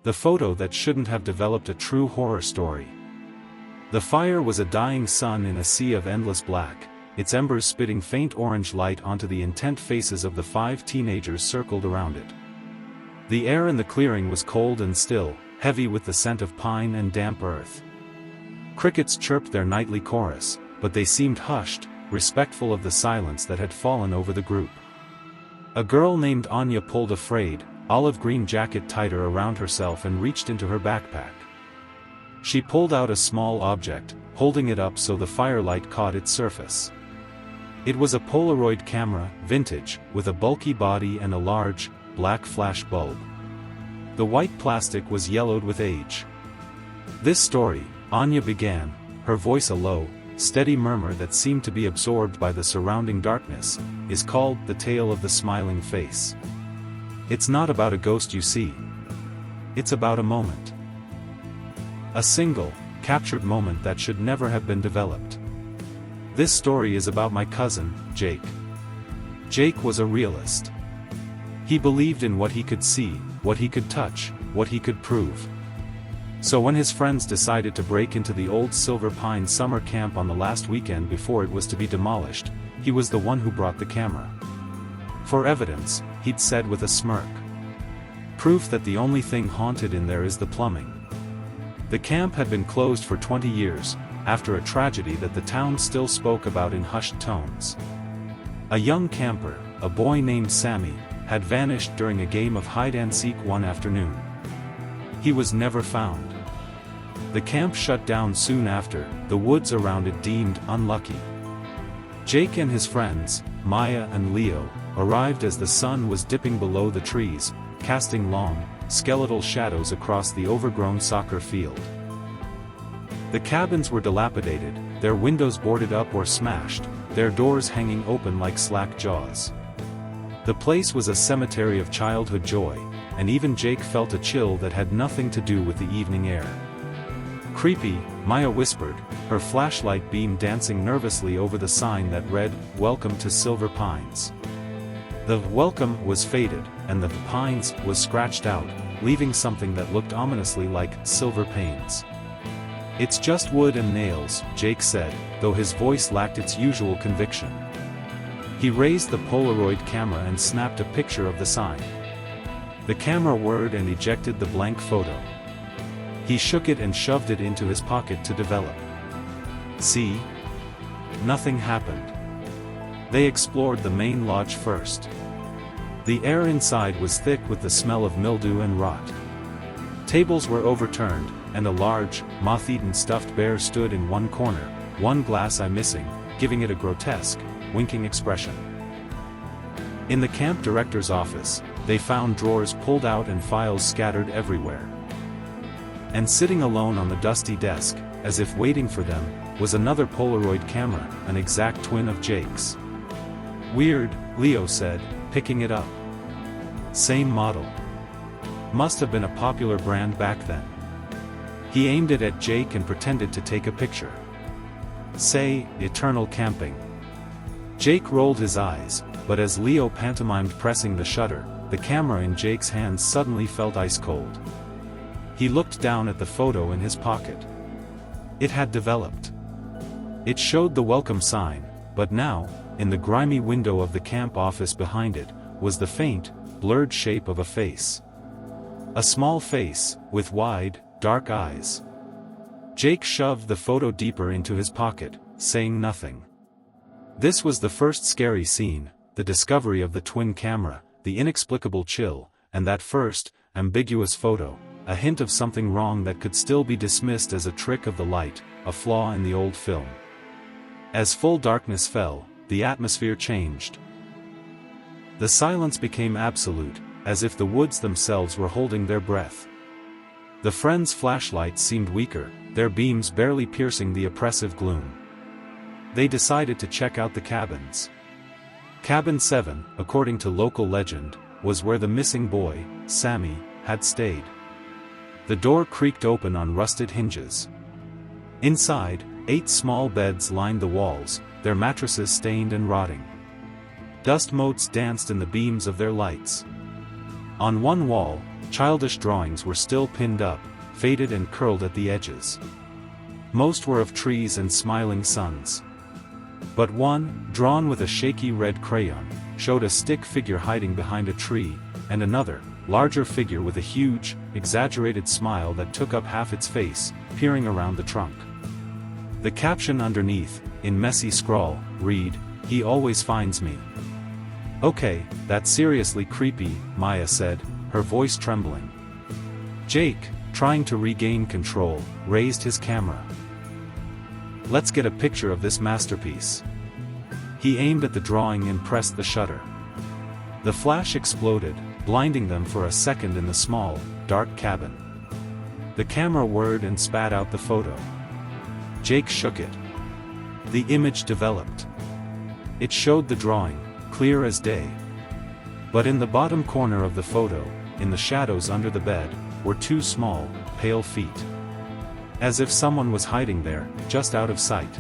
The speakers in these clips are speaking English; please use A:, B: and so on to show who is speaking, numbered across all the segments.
A: The photo that shouldn't have developed a true horror story. The fire was a dying sun in a sea of endless black, its embers spitting faint orange light onto the intent faces of the 5 teenagers circled around it. The air in the clearing was cold and still, heavy with the scent of pine and damp earth. Crickets chirped their nightly chorus, but they seemed hushed, respectful of the silence that had fallen over the group. A girl named Anya pulled a frayed, olive-green jacket tighter around herself and reached into her backpack. She pulled out a small object, holding it up so the firelight caught its surface. It was a Polaroid camera, vintage, with a bulky body and a large, black flash bulb. The white plastic was yellowed with age. "This story," Anya began, her voice a low, steady murmur that seemed to be absorbed by the surrounding darkness, "is called The Tale of the Smiling Face. It's not about a ghost you see. It's about a moment. A single, captured moment that should never have been developed. This story is about my cousin, Jake. Jake was a realist. He believed in what he could see, what he could touch, what he could prove. So when his friends decided to break into the old Silver Pine summer camp on the last weekend before it was to be demolished, he was the one who brought the camera. For evidence, he'd said with a smirk. Proof that the only thing haunted in there is the plumbing. The camp had been closed for 20 years, after a tragedy that the town still spoke about in hushed tones. A young camper, a boy named Sammy, had vanished during a game of hide-and-seek one afternoon. He was never found. The camp shut down soon after, the woods around it deemed unlucky. Jake and his friends, Maya and Leo, arrived as the sun was dipping below the trees, casting long, skeletal shadows across the overgrown soccer field. The cabins were dilapidated, their windows boarded up or smashed, their doors hanging open like slack jaws. The place was a cemetery of childhood joy, and even Jake felt a chill that had nothing to do with the evening air. "Creepy," Maya whispered, her flashlight beam dancing nervously over the sign that read, "Welcome to Silver Pines." The "welcome" was faded, and the "pines" was scratched out, leaving something that looked ominously like silver panes. "It's just wood and nails," Jake said, though his voice lacked its usual conviction. He raised the Polaroid camera and snapped a picture of the sign. The camera whirred and ejected the blank photo. He shook it and shoved it into his pocket to develop. "See? Nothing happened." They explored the main lodge first. The air inside was thick with the smell of mildew and rot. Tables were overturned, and a large, moth-eaten stuffed bear stood in one corner, one glass eye missing, giving it a grotesque, winking expression. In the camp director's office, they found drawers pulled out and files scattered everywhere. And sitting alone on the dusty desk, as if waiting for them, was another Polaroid camera, an exact twin of Jake's. "Weird," Leo said, picking it up. "Same model. Must have been a popular brand back then." He aimed it at Jake and pretended to take a picture. "Say, eternal camping." Jake rolled his eyes, but as Leo pantomimed pressing the shutter, the camera in Jake's hands suddenly felt ice cold. He looked down at the photo in his pocket. It had developed. It showed the welcome sign, but now, in the grimy window of the camp office behind it, was the faint, blurred shape of a face. A small face, with wide, dark eyes. Jake shoved the photo deeper into his pocket, saying nothing. This was the first scary scene, the discovery of the twin camera, the inexplicable chill, and that first, ambiguous photo, a hint of something wrong that could still be dismissed as a trick of the light, a flaw in the old film. As full darkness fell, the atmosphere changed. The silence became absolute, as if the woods themselves were holding their breath. The friends' flashlights seemed weaker, their beams barely piercing the oppressive gloom. They decided to check out the cabins. Cabin 7, according to local legend, was where the missing boy, Sammy, had stayed. The door creaked open on rusted hinges. Inside, 8 small beds lined the walls, their mattresses stained and rotting. Dust motes danced in the beams of their lights. On one wall, childish drawings were still pinned up, faded and curled at the edges. Most were of trees and smiling suns. But one, drawn with a shaky red crayon, showed a stick figure hiding behind a tree, and another, larger figure with a huge, exaggerated smile that took up half its face, peering around the trunk. The caption underneath, in messy scrawl, read, "He always finds me." "Okay, that's seriously creepy," Maya said, her voice trembling. Jake, trying to regain control, raised his camera. "Let's get a picture of this masterpiece." He aimed at the drawing and pressed the shutter. The flash exploded, blinding them for a second in the small, dark cabin. The camera whirred and spat out the photo. Jake shook it. The image developed. It showed the drawing, clear as day. But in the bottom corner of the photo, in the shadows under the bed, were two small, pale feet. As if someone was hiding there, just out of sight.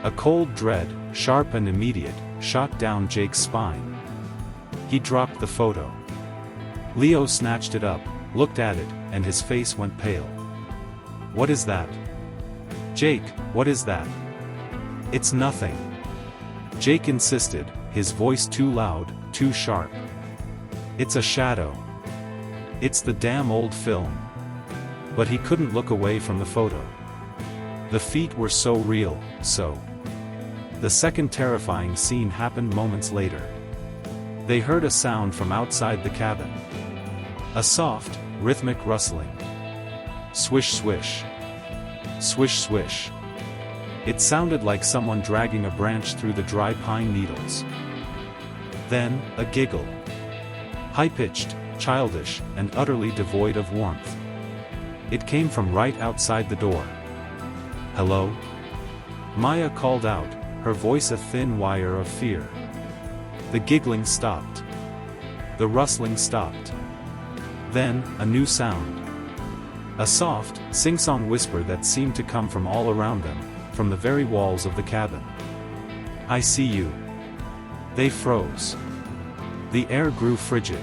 A: A cold dread, sharp and immediate, shot down Jake's spine. He dropped the photo. Leo snatched it up, looked at it, and his face went pale. "What is that?" "Jake, what is that?" "It's nothing." Jake insisted, his voice too loud, too sharp. "It's a shadow. It's the damn old film." But he couldn't look away from the photo. The feet were so real, so. The second terrifying scene happened moments later. They heard a sound from outside the cabin. A soft, rhythmic rustling. Swish swish. Swish swish. It sounded like someone dragging a branch through the dry pine needles. Then, a giggle. High-pitched, childish, and utterly devoid of warmth. It came from right outside the door. "Hello?" Maya called out, her voice a thin wire of fear. The giggling stopped. The rustling stopped. Then, a new sound. A soft, sing-song whisper that seemed to come from all around them, from the very walls of the cabin. "I see you." They froze. The air grew frigid.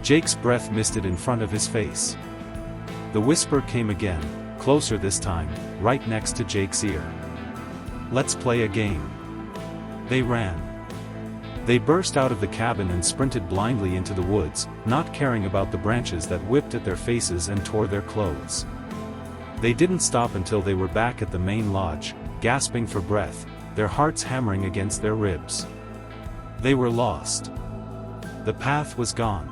A: Jake's breath misted in front of his face. The whisper came again, closer this time, right next to Jake's ear. "Let's play a game." They ran. They burst out of the cabin and sprinted blindly into the woods, not caring about the branches that whipped at their faces and tore their clothes. They didn't stop until they were back at the main lodge, gasping for breath, their hearts hammering against their ribs. They were lost. The path was gone.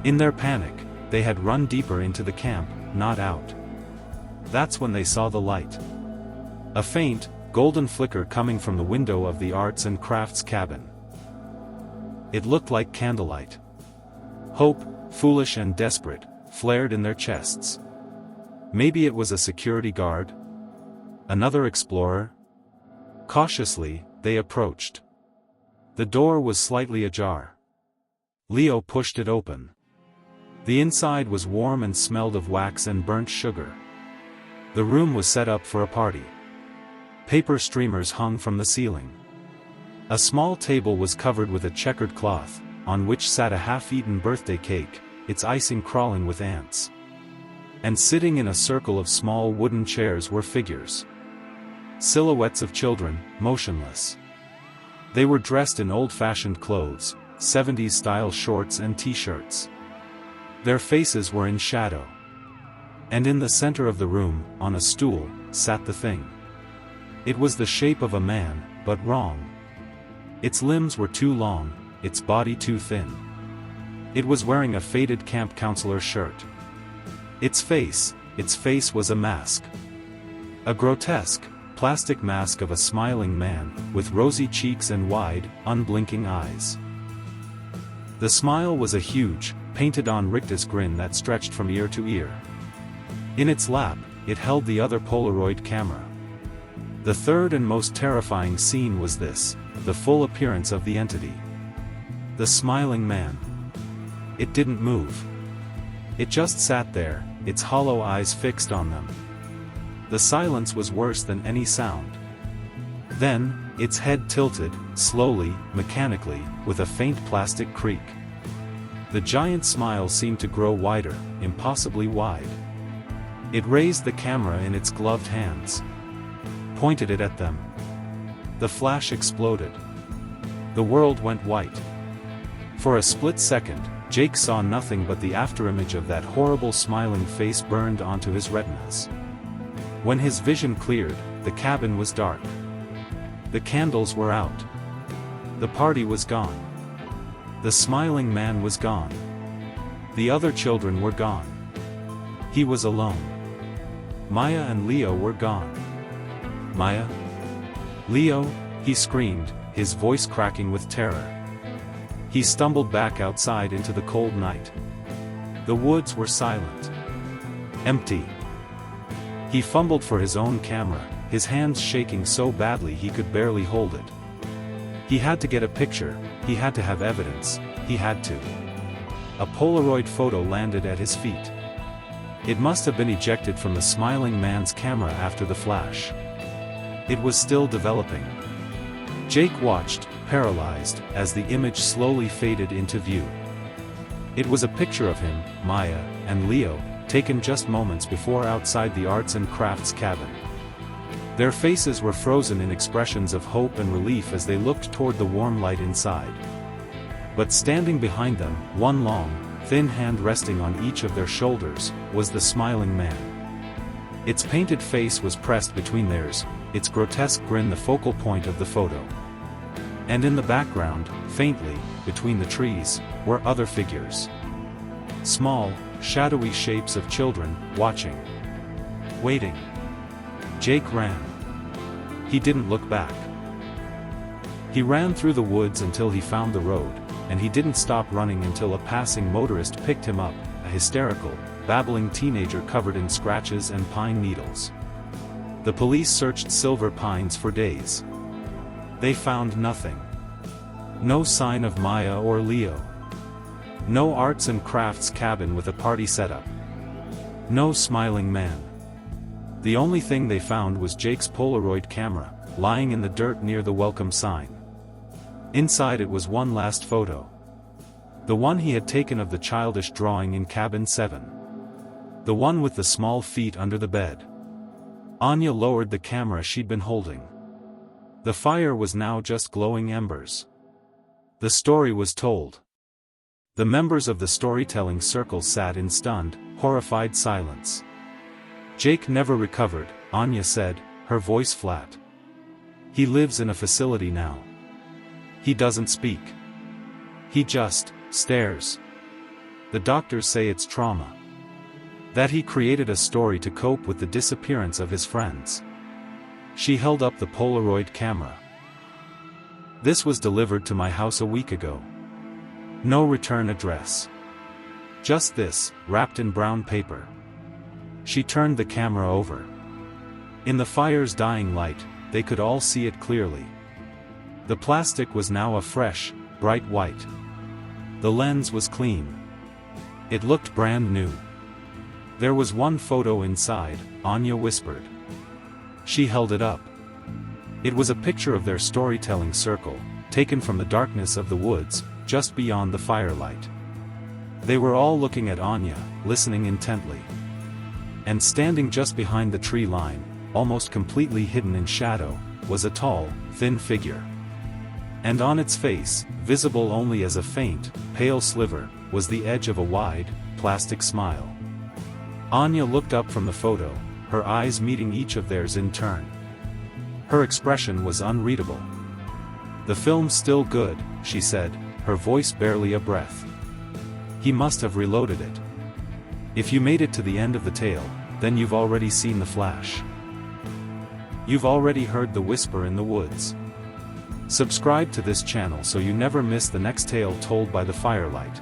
A: In their panic, they had run deeper into the camp, not out. That's when they saw the light. A faint, golden flicker coming from the window of the arts and crafts cabin. It looked like candlelight. Hope, foolish and desperate, flared in their chests. Maybe it was a security guard? Another explorer? Cautiously, they approached. The door was slightly ajar. Leo pushed it open. The inside was warm and smelled of wax and burnt sugar. The room was set up for a party. Paper streamers hung from the ceiling. A small table was covered with a checkered cloth, on which sat a half-eaten birthday cake, its icing crawling with ants. And sitting in a circle of small wooden chairs were figures. Silhouettes of children, motionless. They were dressed in old-fashioned clothes, 70s-style shorts and t-shirts. Their faces were in shadow. And in the center of the room, on a stool, sat the thing. It was the shape of a man, but wrong. Its limbs were too long, its body too thin. It was wearing a faded camp counselor shirt. Its face was a mask. A grotesque, plastic mask of a smiling man, with rosy cheeks and wide, unblinking eyes. The smile was a huge, painted-on rictus grin that stretched from ear to ear. In its lap, it held the other Polaroid camera. The third and most terrifying scene was this, the full appearance of the entity. The smiling man. It didn't move. It just sat there, its hollow eyes fixed on them. The silence was worse than any sound. Then, its head tilted, slowly, mechanically, with a faint plastic creak. The giant smile seemed to grow wider, impossibly wide. It raised the camera in its gloved hands, pointed it at them. The flash exploded. The world went white. For a split second, Jake saw nothing but the afterimage of that horrible smiling face burned onto his retinas. When his vision cleared, the cabin was dark. The candles were out. The party was gone. The smiling man was gone. The other children were gone. He was alone. Maya and Leo were gone. Maya? Leo? He screamed, his voice cracking with terror. He stumbled back outside into the cold night. The woods were silent. Empty. He fumbled for his own camera, his hands shaking so badly he could barely hold it. He had to get a picture, he had to have evidence, he had to. A Polaroid photo landed at his feet. It must have been ejected from the smiling man's camera after the flash. It was still developing. Jake watched, paralyzed, as the image slowly faded into view. It was a picture of him, Maya, and Leo, taken just moments before outside the arts and crafts cabin. Their faces were frozen in expressions of hope and relief as they looked toward the warm light inside. But standing behind them, one long, thin hand resting on each of their shoulders, was the smiling man. Its painted face was pressed between theirs, its grotesque grin the focal point of the photo. And in the background, faintly, between the trees, were other figures. Small, shadowy shapes of children, watching. Waiting. Jake ran. He didn't look back. He ran through the woods until he found the road, and he didn't stop running until a passing motorist picked him up, a hysterical, babbling teenager covered in scratches and pine needles. The police searched Silver Pines for days. They found nothing. No sign of Maya or Leo. No arts and crafts cabin with a party setup. No smiling man. The only thing they found was Jake's Polaroid camera, lying in the dirt near the welcome sign. Inside it was one last photo. The one he had taken of the childish drawing in cabin 7. The one with the small feet under the bed. Anya lowered the camera she'd been holding. The fire was now just glowing embers. The story was told. The members of the storytelling circle sat in stunned, horrified silence. Jake never recovered, Anya said, her voice flat. He lives in a facility now. He doesn't speak. He just stares. The doctors say it's trauma. That he created a story to cope with the disappearance of his friends. She held up the Polaroid camera. This was delivered to my house a week ago. No return address. Just this, wrapped in brown paper. She turned the camera over. In the fire's dying light, they could all see it clearly. The plastic was now a fresh, bright white. The lens was clean. It looked brand new. There was one photo inside, Anya whispered. She held it up. It was a picture of their storytelling circle, taken from the darkness of the woods, just beyond the firelight. They were all looking at Anya, listening intently. And standing just behind the tree line, almost completely hidden in shadow, was a tall, thin figure. And on its face, visible only as a faint, pale sliver, was the edge of a wide, plastic smile. Anya looked up from the photo, her eyes meeting each of theirs in turn. Her expression was unreadable. "The film's still good," she said, her voice barely a breath. "He must have reloaded it. If you made it to the end of the tale, then you've already seen the flash. You've already heard the whisper in the woods. Subscribe to this channel so you never miss the next tale told by the firelight."